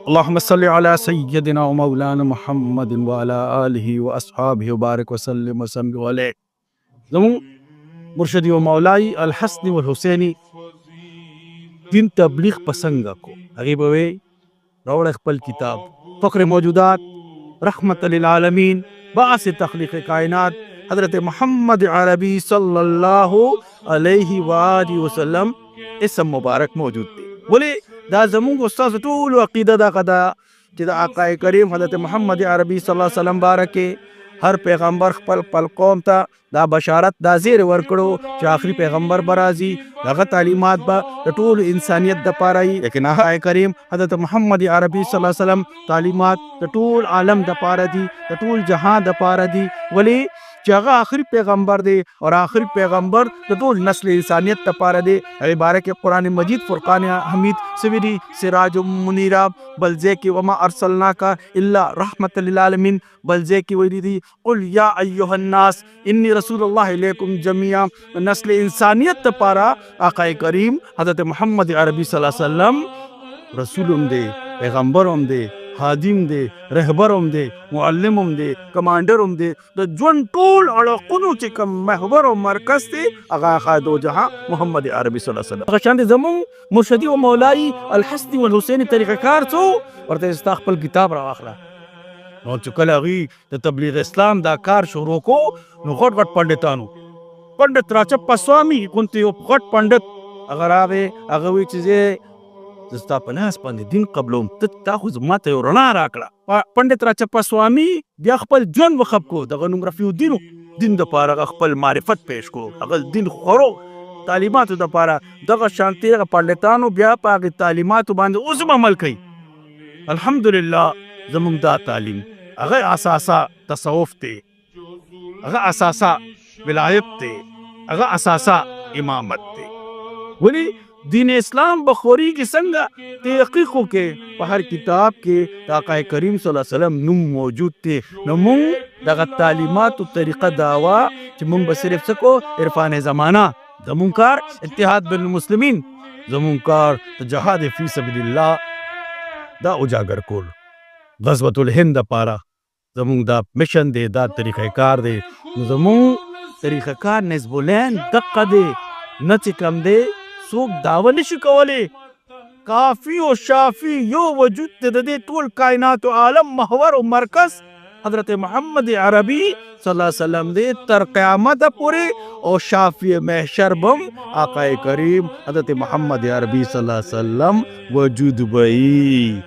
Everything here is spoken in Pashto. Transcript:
اللهم صل على سيدنا ومولانا محمد وعلى آله وأصحابه وبارك وسلم وسلم عليه. زمون مرشدی و مولائی الحسن والحسینی دین تبلیغ پسنگا کو هغه به راوړ خپل کتاب فخر موجودات رحمت للعالمین باعث تخلیق کائنات حضرت محمد عربی صلی اللہ علیہ وآلہ وسلم اسم مبارک موجود دی. ولی دا زمونږ استاد ټول عقیده دا قدا چې د آقا کریم حضرت محمد عربی صلی الله علیه وسلم بارکه هر پیغمبر خپل قوم ته دا بشارت دا زیر ورکړو چې آخري پیغمبر برازي دغه تعلیمات به د ټول انسانیت د پاره وي. لیکن آقا کریم حضرت محمد عربی صلی الله علیه وسلم تعلیمات د ټول عالم د پاره دي، د ټول جهان د پاره دي. ولی چې هغه آخري پیغمبر دی او آخري پیغمبر د ټول نسل انسانیت ته پاره دی. هغه باره کې قرآن مجید فرقان حمید سویدی سراج منیرا بلځه کې وما ارسلناک الا رحمت للعالمین بلځه کې ویلي دي قل یا ایها الناس انی رسول الله الیکم جميعا. نسل انسانیت ته پاره آقا کریم حضرت محمد عربی صلی الله علیه وسلم رسول هم دی، پیغمبر هم دی، خادم دی، رهبر هم دی، معلم هم دی، کمانډر هم دی. د ژوند ټول اړخونو چې کوم محور او مرکز دی هغه خادو جهان محمد عربي صلی الله علیه وسلم. هغه شان دي زمونږ مرشدي او مولایي الحسني والحسیني طریقه کار څو ورته ستا خپل کتاب راواخله. نو چې کله هغوی د تبلیغ اسلام دا کار شروع کو نو غټ غټ پنډتانو پنډت راچپا سوامي غونتی یو غټ پنډت هغه راغې هغه وایي چې زه ستا په لاس باندې دین قبلوم تا خو زما ته یو رڼا راکړه. پنډت راچپا سوامي بیا خپل ژوند وخب کو دغه نوم رفیع الدین دین دپاره خپل معرفت پیش کو هغه دین خورو تعلیماتو دپاره دغه شانتي هغه پنډتانو بیا په هغې تعلیماتو باندې اوس هم عمل کوي. الحمدلله زمونږ دا تعلیم هغه اساسا تصوف دی، هغه اساسا ولایت دی، هغه اساسا امامت دی. ولی دین اسلام بخوری کی څنګه تحقیقو کې په هر کتاب کې د آقا کریم صلی الله علیه وسلم نوم موجود دی. نو مونږ دغه تعلیماتو طریقه داوا چې مونږ به صرف څه کو عرفان زمانہ زمونږ کار اتحاد بین المسلمین، زمونږ کار د جهاد فی سبیل الله دا اجاگر کول. غزوة الهند دپاره زمونږ دا مشن دی، دا طریقه کار دی. نو زمونږ طریقه کار نصب العین دقه دی، نه چې کم دی څوک دعوه نشي کولی. کافی او شافی یو وجود دی د دې ټول کائنات عالم محور او مرکز حضرت محمد عربی صلی الله علیه وسلم دی تر قیامت پورې. او شافی محشر بم آقا کریم حضرت محمد عربی صلی الله علیه وسلم وجود بئی.